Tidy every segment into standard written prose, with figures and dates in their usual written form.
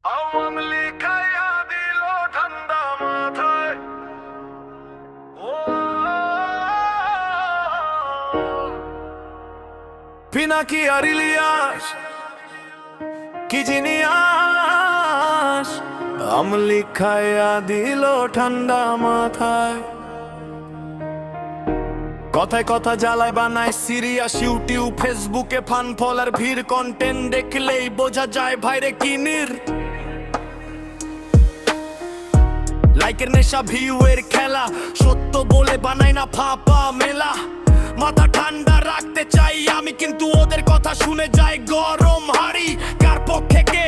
আওয়ামী লীগ খাইয়া দিল ঠান্ডা মাথায়। ও পিনাকি আর ইলিয়াস কি জিনিয়াস, আওয়ামী লীগ খাইয়া দিল ঠান্ডা মাথায়। কথায় কথা জ্বালায় বানায় সিরিয়াস, ইউটিউব ফেসবুকে ফান ফলার ভিড়, কন্টেন্ট দেখলেই বোঝা যায় ভাইরে কিনির। লাইকের নেশা ভিউয়ের খেলা, সত্য বলে বানাই না ফাপা মেলা। মাথা ঠান্ডা রাখতে চাই আমি, কিন্তু ওদের কথা শুনে যায় গরম হাড়ি। কার পক্ষে কে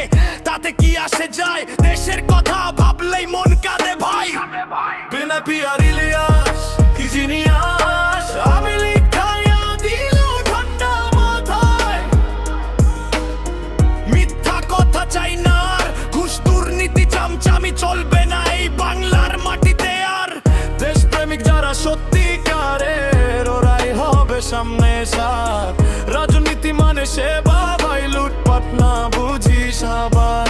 তাতে কি আসে যায়, দেশের কথা ভাবলেই মন কাঁদে ভাই। পিনাকি আর ইলিয়াস কি জিনিয়াস, আওয়ামী লীগ খাইয়া দিল ঠান্ডা মাথায়। মিথ্যা কথা চাই না আর, ঘুষ দুর্নীতি চামচামি চলবে না এই বাংলার মাটিতে আর। দেশপ্রেমিক যারা সত্যিকারের, ওরাই হবে সামনে সার। রাজনীতি মানে সেবা ভাই, লুটপাট না বুঝিস আবার।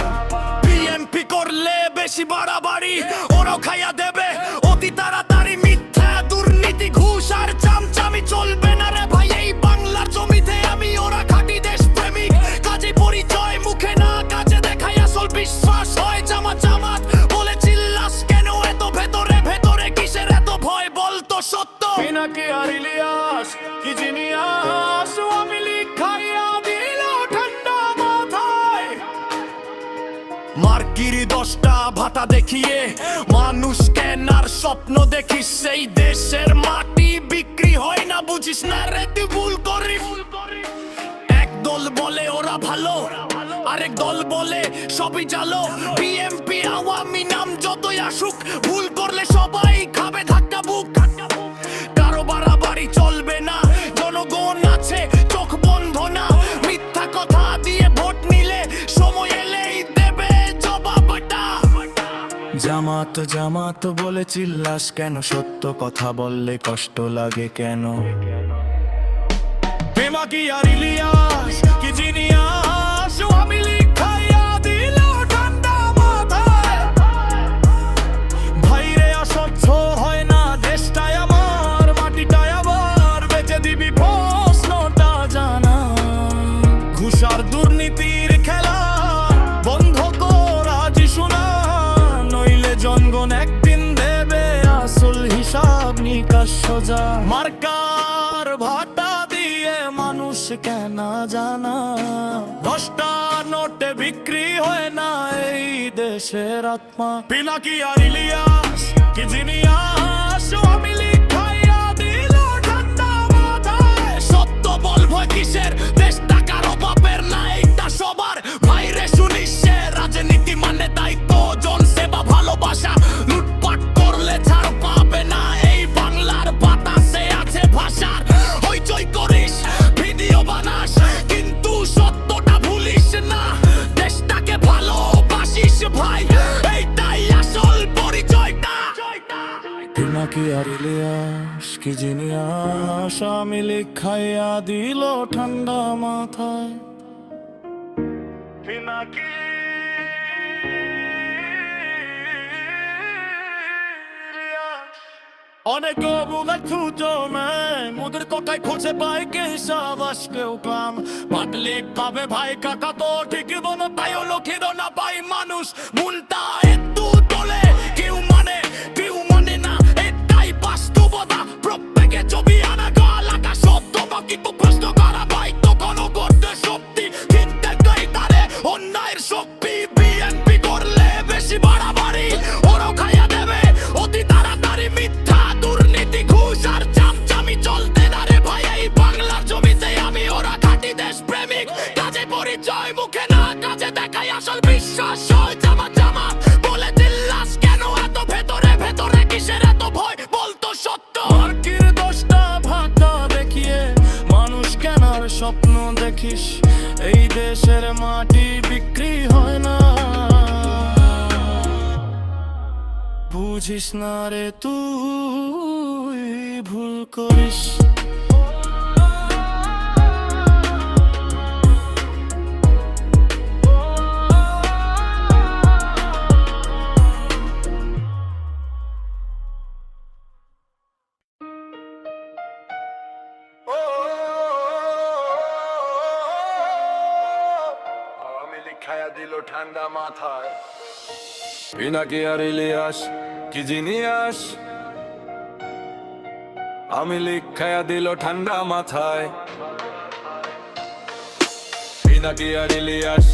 বিএনপি করলে বেশি বাড়াবাড়ি, ওরাও খাইয়া দেবে অতি তাড়াতাড়ি। মিথ্যা দুর্নীতি ঘুষ আর চামচামি চলবে না রে ভাই এই বাংলার জমিতে। আমি ওরা খাঁটি দেশপ্রেমিক, কাজে পরিচয় মুখে না, কাজে দেখাই আসল বিশ্বাস হয়। জামাত জামাত বলে চিল্লাস কেন এত, ভেতরে ভেতরে কিসের এত ভয় বলতো সত্য। পিনাকি আর ইলিয়াস কি জিনিয়াস, আওয়ামী লীগ খাইয়া দিল ঠান্ডা মাথায়। মার্কিরি 10টা ভাতা দেখিয়ে মানুষ কেনার স্বপ্ন দেখিস, সেই দেশের মাটি বিক্রি হয় না বুঝিস না রে তুই ভুল করিস। এক দল বলে ওরা ভালো, আরেক দল বলে সবই জালো। বিএনপি আওয়ামী নাম যতই আসুক, ভুল করলে সবাই খাবে ধাক্কা বুক। কারো বাড়াবাড়ি চলবে না, জনগণ আছে চোখ বন্ধ না। মিথ্যা কথা দিয়ে ভোট নিলে সময় এলেই দেবে জবাবটা। জামাত জামাত বলে চিল্লাস কেন, সত্য কথা বললে কষ্ট লাগে কেন। পিনাকি আর ইলিয়াস কি জিনিয়াস, আওয়ামী লীগ খাইয়া দিল ঠান্ডা মাথায়। ভাইরে অসহ্য হয় না দেশটাই আমার, মাটিটাই আবার বেচে দিবি প্রশ্নটা জানা। ঘুষ আর দুর্নীতির খেলা বন্ধ কর আজই শোনা, নইলে জনগণ একদিন দেবে আসল হিসাব নিকাশ সোজা। মার্কার ভাটা দিয়ে মানুষ কেনা জানা, 10টা নোটে বিক্রি হয় না এই দেশের আত্মা। পিনাকি আর ইলিয়াস কি জিনিয়াস, আওয়ামী লীগ খাইয়া দিল ঠান্ডা মাথায়। সত্য বলবো কিসের, দেশ টাকার অভাবের না এইটা সবার। ভাইরে শুনিস সে রাজনীতি মানে দায়িত্ব, জনসেবা ভালোবাসা। লুটপাট করলে ছাড় পাবে না এই বাংলার বাতাসে আছে ভাষার। হইচই করিস ভিডিও বানাস, কিন্তু সত্যটা ভুলিস না। দেশটাকে ভালোবাসিস ভাই, এইটাই আসল পরিচয়টা। পিনাকি আর ইলিয়াস কি জিনিয়াস, আওয়ামী লীগ খাইয়া দিল ঠান্ডা মাথায়। পিনাকি অনেক বুলে খুঁজো নাই, মুদের কথায় খুঁজে পাই কে সাবাস কেউ কাম। পাবলিক ভাবে ভাই কাকা তো ঠিক বলো, তাইও লক্ষ্মীর না পাই মানুষ মনটা একটু তোলে। কেউ মানে না এটাই বাস্তবতা। প্রত্যেকে ছবি আনা গাল আকা সত্য, বাকি তো প্রশ্ন করা ভাই তো কোনো করতে শক্তি। কিনতে গাই তারে অন্যায়ের শক্তি। বিএনপি করলে বেশি বাড়াবাড়ি, ওরাও খাইয়া দেবে অতি তাড়াতাড়ি। মিথ্যা দুর্নীতি ঘুষ আর চামচামি চলতে না রে ভাই এই বাংলার জমিতে। আমি ওরা খাঁটি দেশপ্রেমিক, কাজে পরিচয় মুখে না, কাজে দেখাই আসল বিশ্বাস হয়। জামাত জামাত বলে চিল্লাস কেন এত, ভেতরে ভেতরে কিসের এত ভয় বলতো সত্য। মার্কির 10টা ভাতা দেখিয়ে মানুষ কেনার স্বপ্ন দেখিস, এই দেশের মাটি বিক্রি হয় না বুঝিস না রে তুই ভুল করিস। দিল ঠান্ডা মাথায়। পিনাকি আর ইলিয়াস কি জিনিয়াস, আমি লিখ খায়া দিল ঠান্ডা মাথায়। পিনাকি আর ইলিয়াস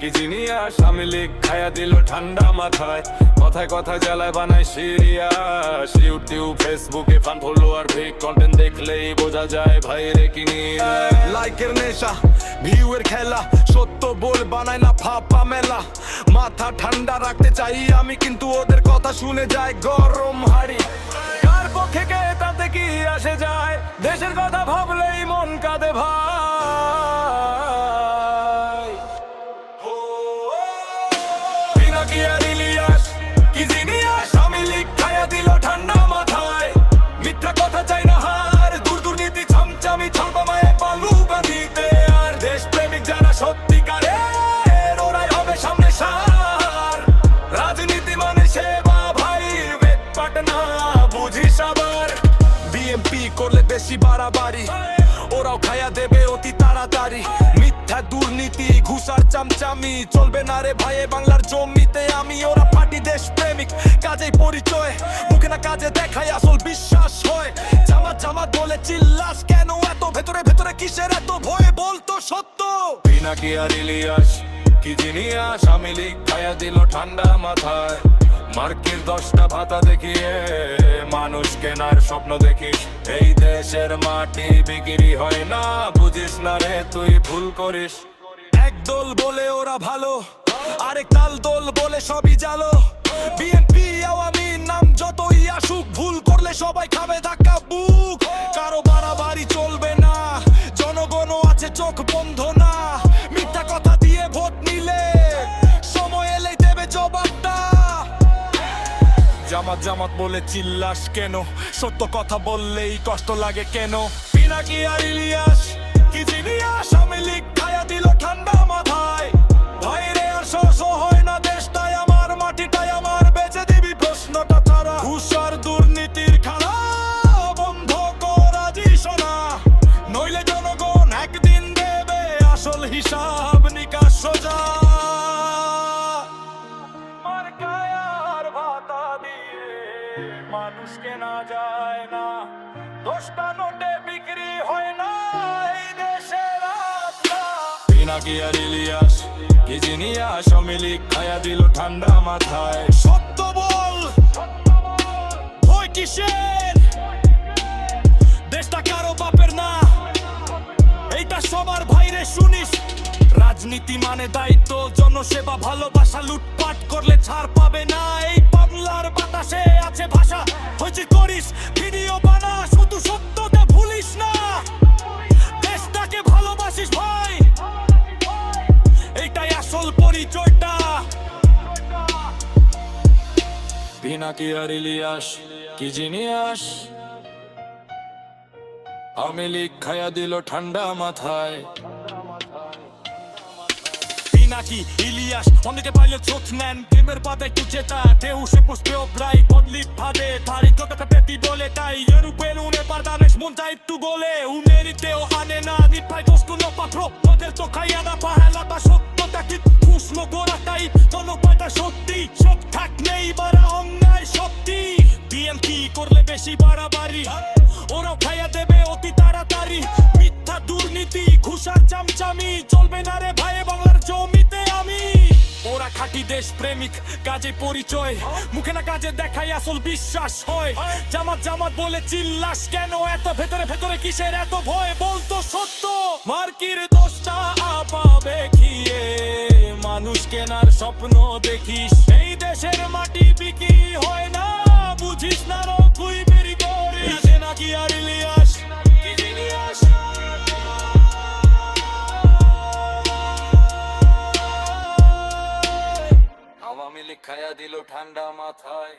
কি জিনিয়াস, আমি লিখ খায়া দিল ঠান্ডা মাথায়। কথায় কথায় জ্বালায় বানায় সিরিয়াস, ইউটিউব ফেসবুকে ফান ফলোয়ার ফেক কন্টেন্ট দেখলেই বোঝা যায় ভাই রে কি নিয়ে। লাইকের নেশা ভিউয়ের খেলা, সত্য বল বানায় না ফাপা মেলা। মাথা ঠান্ডা রাখতে চাই আমি, কিন্তু ওদের কথা শুনে যায় গরম হাড়ি। কার পক্ষে কে তাতে কি আসে যায়, দেশের কথা ভাবলেই মন কাঁদে ভাই। পিনাকি আর ইলিয়াস কি জিনিয়াস, আমি লিখ খায়া দিল ঠান্ডা মাথায়। মিথ্যা কথা চাই না হার, দুর্নীতি ছামচামি ছাপা মায়ে পালু বাঁধিতে। আর দেশ প্রেমিক যারা সত্যিকারের, ওরাই হবে সামনে সার। রাজনীতি মানে সেবা ভাই, বেদ পাটনা বুঝিস আবার। বিএমপি করলে বেশি বাড়াবাড়ি, ওরাও খায়া দেবে অতি তাড়াতাড়ি। মিথ্যা দুর্নীতি ঘুষার চামচামি চলবে না রে ভাই বাংলার জমিতে। আমি ওরা পার্টি দেশ প্রেমিক, কাজেই পরিচয়, মুখে না কাজে দেখায় আসল বিশ্বাস হয়। জামাত জামাত বলে চিল্লাস কেন এত, ভেতরে ভেতরে কিসের এত ভয়, বলতো সত্য। পিনাকি আর ইলিয়াস কি জিনিয়াস, আমি লিখ খায়া দিল ঠান্ডা মাথায়। মার্কের 10টা ভাতা দেখিয়ে মানুষ কেনার স্বপ্ন দেখিস, এই দেশের মাটি বিক্রি হয় না, বুঝিস না রে তুই ভুল করিস। একদল বলে ওরা ভালো, আরেক তাল দল বলে সবই জালো। বিএনপি আওয়ামী নাম যতই আসুক, ভুল করলে সবাই খাবে ধাক্কা বুক। কারো বাড়াবাড়ি চলবে না, জনগণও আছে চোখ বন্ধ না। মিথ্যা কথা দিয়ে ভোট নিলে সময় এলেই দেবে জবাবটা। জামাত জামাত বলে চিল্লাস কেন, সত্য কথা বললেই কষ্ট লাগে কেন। পিনাকি আর ইলিয়াস কি জিনিয়াস, আমি লিখ খায়া দিল ঠান্ডা মাথায়। ভাইরে আর শোষ হয় না দেশটাই আমার, মাটিটাই আমার, বেঁচে দিবি প্রশ্নটা ছাড়া। ঘুষ আর দুর্নীতির খানা বন্ধ করা দিস না, নইলে জনগণ একদিন দেবে আসল হিসাব নিকাশ সোজা। মানুষ কেনা যায় না, 10টা নোটে বিক্রি হয় না এই দেশের আত্মা। পিনাকি আর ইলিয়াস কি জিনিয়াস, আমি লিখ খায়া দিল ঠান্ডা মাথায়। সত্য বল, ভয় কিসের, দেশটা কারো বাপের না, এইটা সবার ভাইরে শুনিস। রাজনীতি মানে দায়িত্ব, জনসেবা ভালোবাসা, লুটপাট করলে ছাড় পাবে না। এই বাংলার বাতাসে আছে ভাষা, হয়েছে করিস ভিডিও বানা, শুধু সত্যটা ভুলিস না। দেশটাকে ভালোবাসিস ভাই, এইটাই আসল পরিচয়টা। পিনাকি আর ইলিয়াস কি জিনিয়াস, আমি লিখ খায়া দিল ঠান্ডা মাথায়। পিনাকি ইলিয়াস অনেকে পাইলে চোখ নেন, প্রেমের পাতায় কুচেটা ঢেউ সে পুষ্পেও প্রায় বদলি ভাবে। তারিখ কথা পেতি বলে তাই এরূপের উনে পারদানেশ মন চাই একটু বলে। উনেরিতেও আনে না নিপাই বস্তু ন পাত্র, ওদের তো খাইয়া না পাহালাটা সত্যটা কি প্রশ্ন গোড়াটাই। জনপাটা সত্যি সব থাক নেই বাড়া অন্যায় সত্যি। বিএমপি করলে বেশি বাড়াবাড়ি, ওরাও খাইয়া দেবে অতি তাড়াতাড়ি। মিথ্যা দুর্নীতি ঘুষার চামচামি চলবে না রে ভাই বাংলার জমিতে। আমি ওরা খাঁটি দেশ প্রেমিক, কাজে পরিচয়, মুখে না কাজে দেখাই আসল বিশ্বাস হয়। জামাত জামাত বলে চিল্লাস কেন এত, ভেতরে ভেতরে কিসের এত ভয়, বলতো সত্য। মার্কির 10টা পাবে খিয়ে মানুষ কেনার স্বপ্ন দেখিস, এই দেশের মাটি বিক্রি হয় না, বুঝিস না রকুই বেরি করিস। নাকি আর ইলিয়াস কি জিনিয়াস, আওয়ামী লীগ খায়া দিল ঠান্ডা মাথায়।